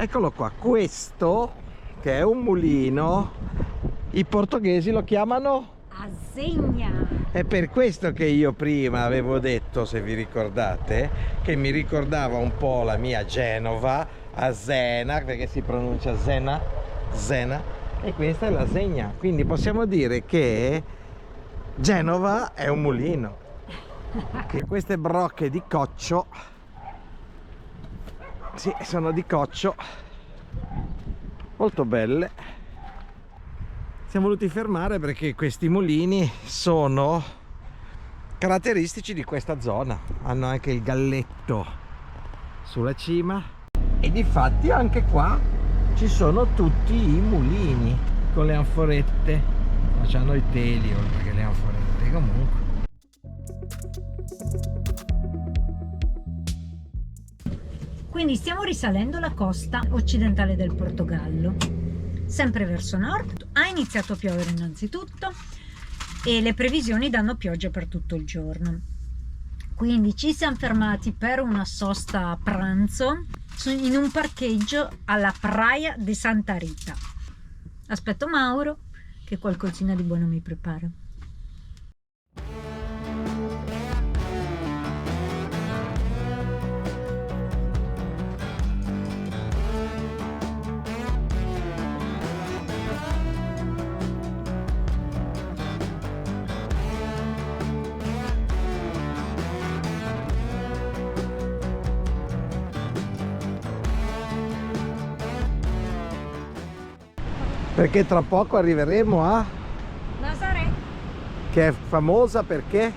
Eccolo qua, questo che è un mulino, i portoghesi lo chiamano a Zegna. È per questo che io prima avevo detto, se vi ricordate, che mi ricordava un po' la mia Genova, a Zena, perché si pronuncia Zena, Zena, e questa è la Zegna. Quindi possiamo dire che Genova è un mulino. Che queste brocche di coccio, sì, sono di coccio, molto belle. Siamo voluti fermare perché questi mulini sono caratteristici di questa zona, hanno anche il galletto sulla cima e difatti anche qua ci sono tutti i mulini con le anforette, ma c'hanno i teli oltre che le anforette. Comunque Quindi stiamo risalendo la costa occidentale del Portogallo, sempre verso nord. Ha iniziato a piovere innanzitutto e le previsioni danno pioggia per tutto il giorno. Quindi ci siamo fermati per una sosta a pranzo in un parcheggio alla Praia di Santa Rita. Aspetto Mauro che qualcosina di buono mi prepara. perché tra poco arriveremo a Nazaré, che è famosa perché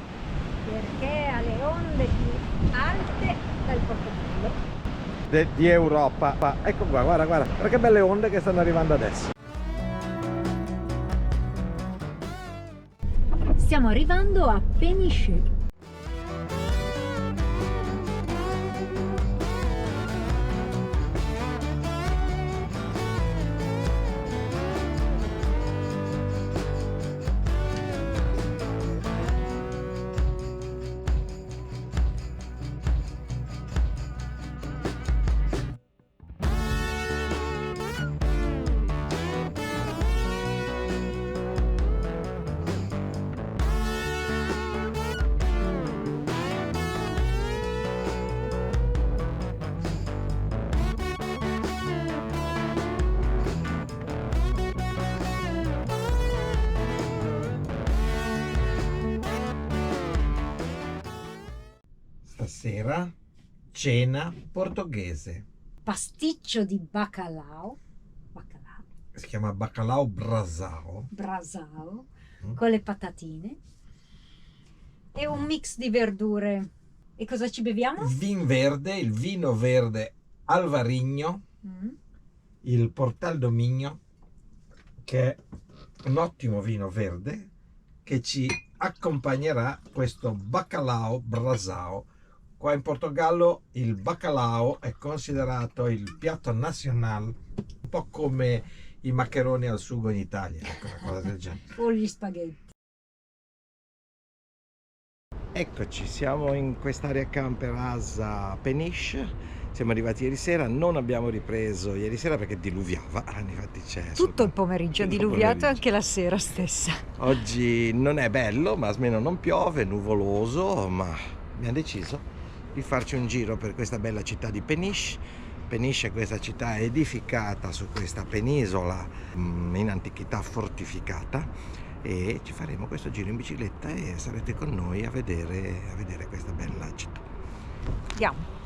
perché ha le onde più alte del Portogallo. di Europa. Ecco qua, guarda, guarda che belle onde che stanno arrivando adesso. Stiamo arrivando a Peniche. Stasera cena portoghese. Pasticcio di bacalao, Si chiama bacalao brasao. brasao, con le patatine e un mix di verdure. E cosa ci beviamo? Il vino verde Alvarinho, il Portal do Minho, che è un ottimo vino verde che ci accompagnerà questo bacalao brasao. Qua in Portogallo il bacalao è considerato il piatto nazionale, un po' come i maccheroni al sugo in Italia, ecco, una cosa del genere. O gli spaghetti. Eccoci, siamo in quest'area camper a Peniche. Siamo arrivati ieri sera, non abbiamo ripreso ieri sera perché diluviava, infatti c'è Tutto il pomeriggio ha diluviato e anche la sera stessa. Oggi non è bello, ma almeno non piove, è nuvoloso, ma abbiamo deciso di farci un giro per questa bella città di Peniche. Peniche è questa città edificata su questa penisola in antichità fortificata e ci faremo questo giro in bicicletta e sarete con noi a vedere questa bella città. Andiamo.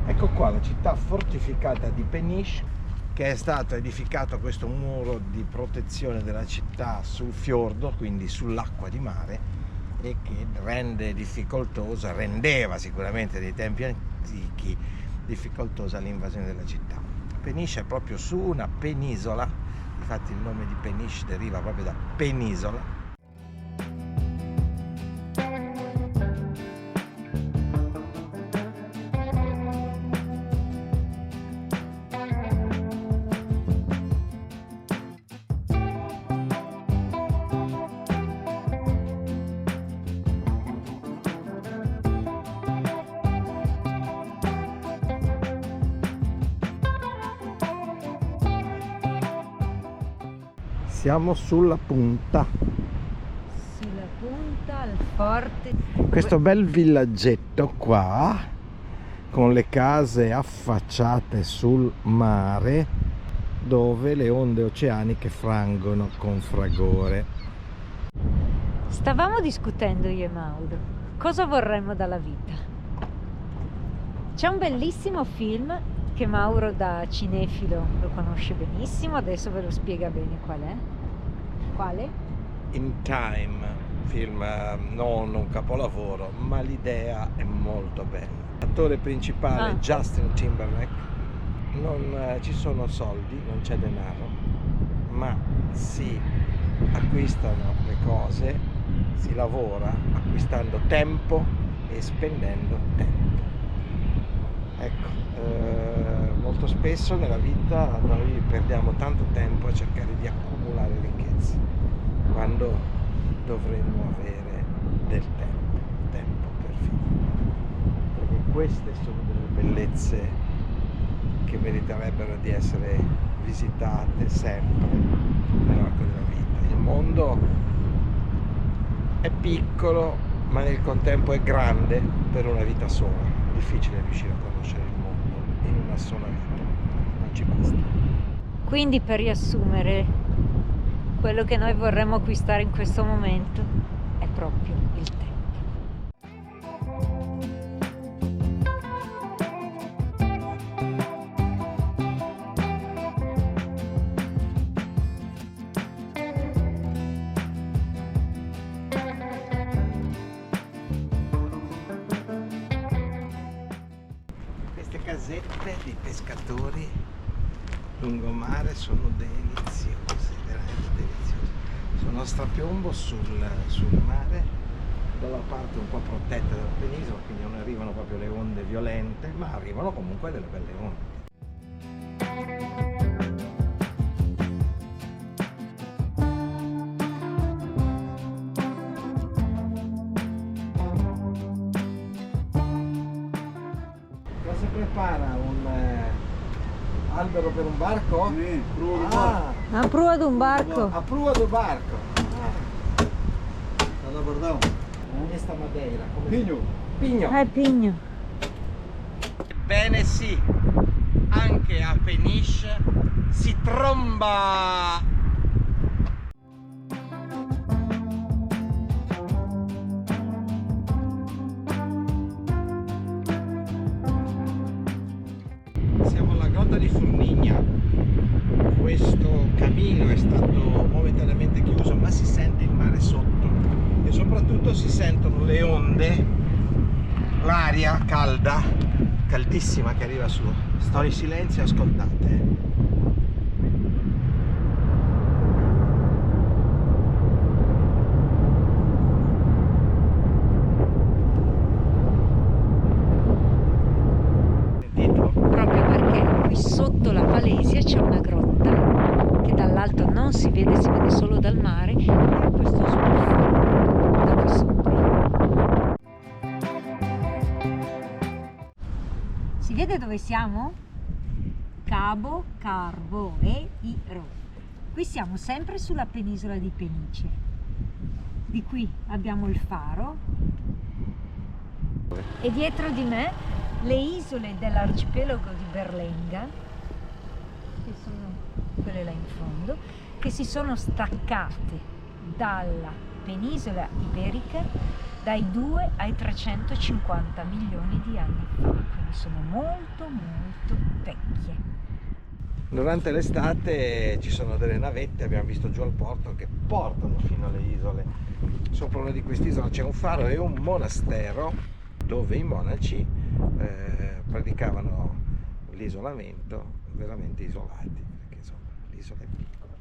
Ecco qua la città fortificata di Peniche, che è stato edificato questo muro di protezione della città sul fiordo, quindi sull'acqua di mare, e che rendeva sicuramente nei tempi antichi difficoltosa l'invasione della città. Peniche è proprio su una penisola, infatti il nome di Peniche deriva proprio da penisola. Siamo sulla punta. Sulla punta, al forte. Questo bel villaggetto qua, con le case affacciate sul mare, dove le onde oceaniche frangono con fragore. Stavamo discutendo io e Mauro cosa vorremmo dalla vita. C'è un bellissimo film che Mauro da cinefilo lo conosce benissimo, adesso ve lo spiega bene qual è. Quale? In Time, film non un capolavoro, ma l'idea è molto bella. L'attore principale Justin Timberlake, non ci sono soldi, non c'è denaro, ma si acquistano le cose, si lavora acquistando tempo e spendendo tempo. Ecco, molto spesso nella vita noi perdiamo tanto tempo a cercare di accumulare ricchezze, quando dovremmo avere del tempo per vivere. Perché queste sono delle bellezze che meriterebbero di essere visitate sempre nell'arco della vita. Il mondo è piccolo, ma nel contempo è grande per una vita sola. Difficile riuscire a conoscere il mondo in una sola vita, non ci basta. Quindi, per riassumere, quello che noi vorremmo acquistare in questo momento è proprio il tempo. Casette di pescatori lungomare sono deliziose, veramente deliziose. Sono a strapiombo sul mare, dalla parte un po' protetta dalla penisola, quindi non arrivano proprio le onde violente, ma arrivano comunque delle belle onde. Prepara un albero per un barco? Sì, prua do barco. A prua di un barco. A prua do barco. Allora, perdão. Questa madeira. Come Pigno. Pigno. Pigno. Ebbene sì, anche a Peniche si tromba. Siamo alla grotta di Furligna. Questo cammino è stato momentaneamente chiuso, ma si sente il mare sotto e soprattutto si sentono le onde, l'aria calda, caldissima che arriva su. Sto in silenzio e ascoltate. Proprio perché qui sotto la Falesia c'è una grotta che dall'alto non si vede, si vede solo dal mare, e ha questo sbuffo da qui sopra. Si vede dove siamo? Cabo Carboeiro. Qui siamo sempre sulla penisola di Peniche. Di qui abbiamo il faro e dietro di me le isole dell'arcipelago di Berlenga, che sono quelle là in fondo, che si sono staccate dalla penisola iberica dai 2 ai 350 milioni di anni fa, quindi sono molto vecchie. Durante l'estate ci sono delle navette, abbiamo visto giù al porto, che portano fino alle isole. Sopra una di queste isole c'è un faro e un monastero dove i monaci praticavano l'isolamento veramente isolati, perché insomma l'isola è piccola.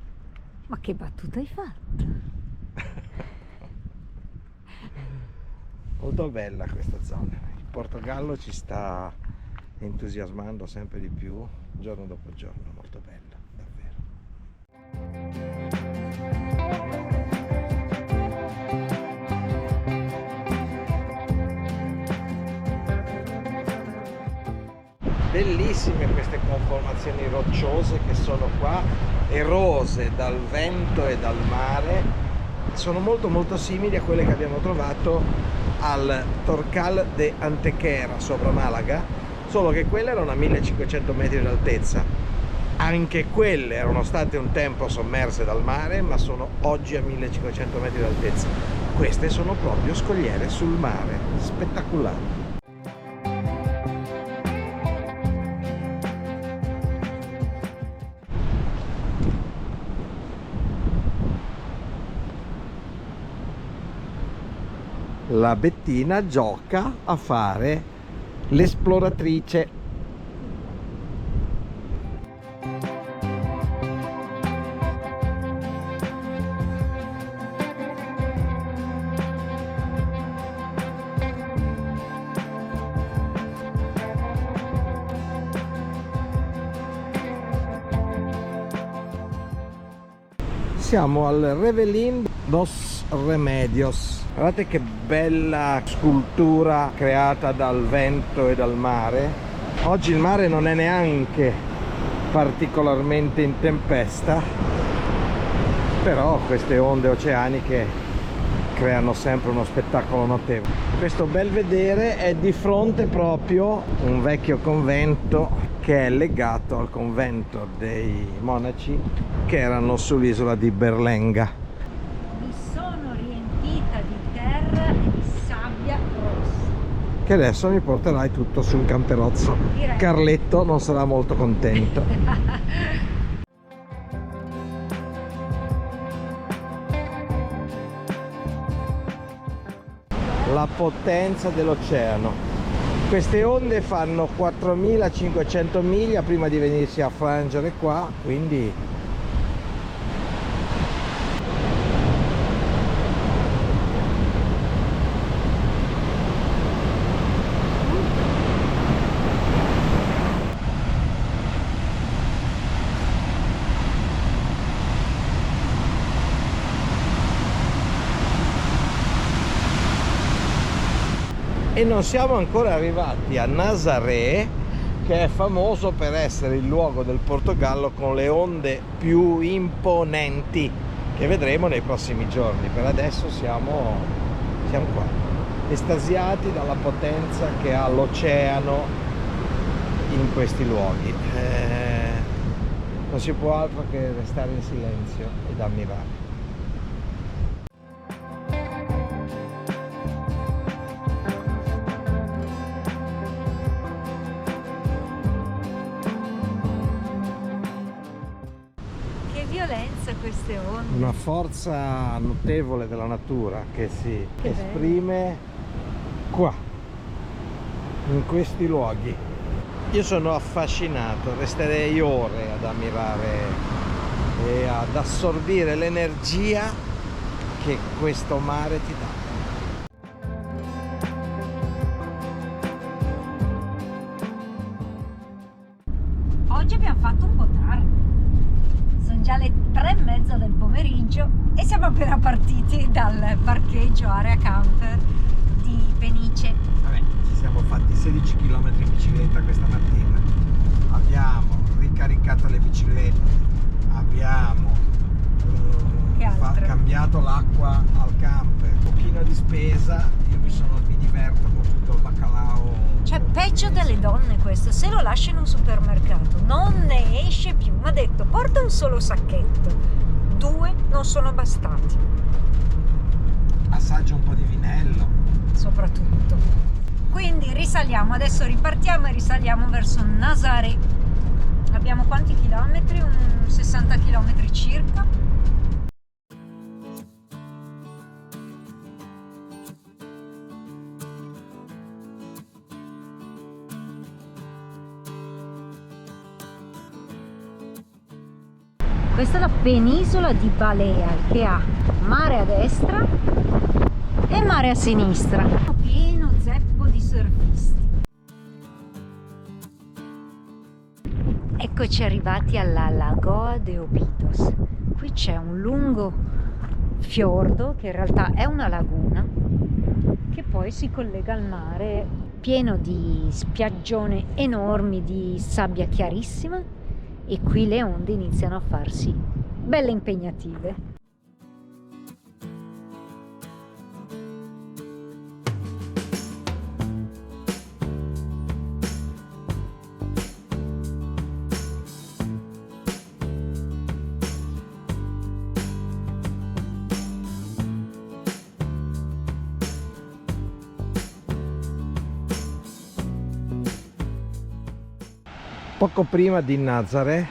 Ma che battuta hai fatto? Molto bella questa zona. Il Portogallo ci sta entusiasmando sempre di più, giorno dopo giorno. Molto bella, davvero. Bellissime queste conformazioni rocciose che sono qua, erose dal vento e dal mare. Sono molto simili a quelle che abbiamo trovato al Torcal de Antequera sopra Malaga, solo che quelle erano a 1500 metri d'altezza. Anche quelle erano state un tempo sommerse dal mare, ma sono oggi a 1500 metri d'altezza. Queste sono proprio scogliere sul mare, spettacolari. La Bettina gioca a fare l'esploratrice. Siamo al Revelin dos Remedios. Guardate che bella scultura creata dal vento e dal mare. Oggi il mare non è neanche particolarmente in tempesta, però queste onde oceaniche creano sempre uno spettacolo notevole. Questo bel vedere è di fronte proprio un vecchio convento che è legato al convento dei monaci che erano sull'isola di Berlenga. Mi sono riempita di terra e di sabbia rossa. Che adesso mi porterai tutto sul camperozzo. Direi. Carletto non sarà molto contento. La potenza dell'oceano. Queste onde fanno 4500 miglia prima di venirsi a frangere qua, quindi e non siamo ancora arrivati a Nazaré, che è famoso per essere il luogo del Portogallo con le onde più imponenti che vedremo nei prossimi giorni. Per adesso siamo qua, estasiati dalla potenza che ha l'oceano in questi luoghi. Non si può altro che restare in silenzio ed ammirare. Violenza queste onde. Una forza notevole della natura che si Che esprime qua, in questi luoghi. Io sono affascinato, resterei ore ad ammirare e ad assorbire l'energia che questo mare ti dà. Oggi abbiamo fatto un po' tardi. Sono già le 3:30 del pomeriggio e siamo appena partiti dal parcheggio area camper di Peniche. Vabbè, ci siamo fatti 16 km in bicicletta questa mattina. Abbiamo ricaricato le biciclette, abbiamo cambiato l'acqua al camper, un pochino di spesa. Io mi diverto con tutto il baccalao. Cioè peggio delle donne questo, se lo lascia in un supermercato non ne esce più. Mi ha detto porta un solo sacchetto, 2 non sono bastati. Assaggia un po' di vinello. Soprattutto. Quindi risaliamo, adesso ripartiamo e risaliamo verso Nazaré. Abbiamo quanti chilometri? Un 60 chilometri circa. Questa è la penisola di Balear, che ha mare a destra e mare a sinistra. Pieno zeppo di surfisti. Eccoci arrivati alla Lagoa de Obidos. Qui c'è un lungo fiordo che in realtà è una laguna che poi si collega al mare, pieno di spiaggione enormi di sabbia chiarissima, e qui le onde iniziano a farsi belle impegnative. Poco prima di Nazaré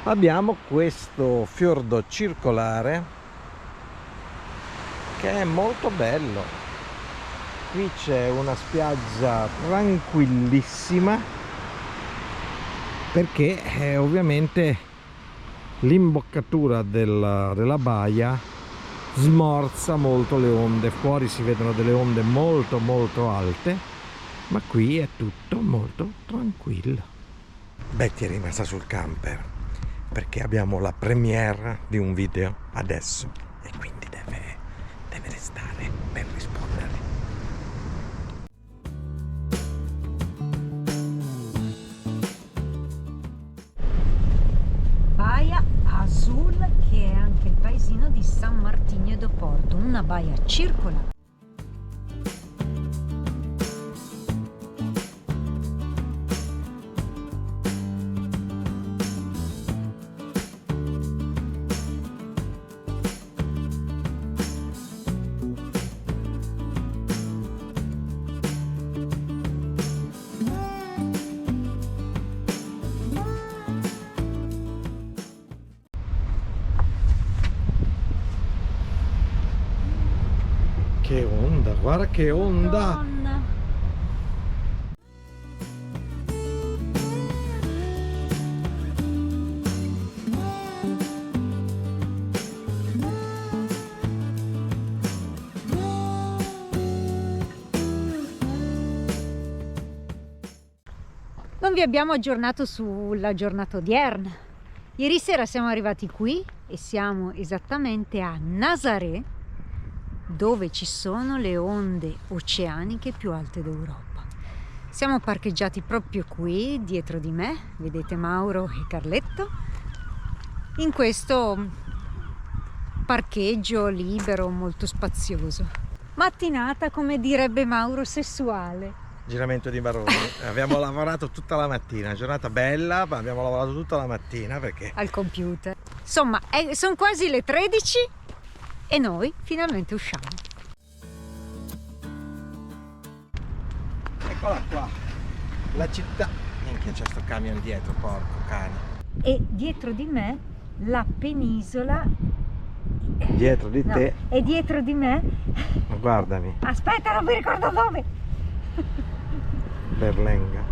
abbiamo questo fiordo circolare che è molto bello. Qui c'è una spiaggia tranquillissima perché ovviamente l'imboccatura della baia smorza molto le onde. Fuori si vedono delle onde molto molto alte, ma qui è tutto molto tranquillo. Betty è rimasta sul camper perché abbiamo la premiere di un video adesso e quindi deve restare per rispondere. Baia Azul, che è anche il paesino di San Martino do Porto, una baia circolare. Che onda, guarda che onda! Madonna. Non vi abbiamo aggiornato sulla giornata odierna. Ieri sera siamo arrivati qui e siamo esattamente a Nazaré, dove ci sono le onde oceaniche più alte d'Europa. Siamo parcheggiati proprio qui dietro di me, vedete Mauro e Carletto, in questo parcheggio libero molto spazioso. Mattinata, come direbbe Mauro, sessuale. Giramento di Baroni. Abbiamo lavorato tutta la mattina, giornata bella, ma abbiamo lavorato tutta la mattina perché Al computer. Insomma, sono quasi le 13 e noi finalmente usciamo. eccola qua, la città. Minchia, c'è sto camion dietro, porco cane. E dietro di me la penisola. Dietro di te, E dietro di me, ma guardami, aspetta, non mi ricordo dove. Berlenga.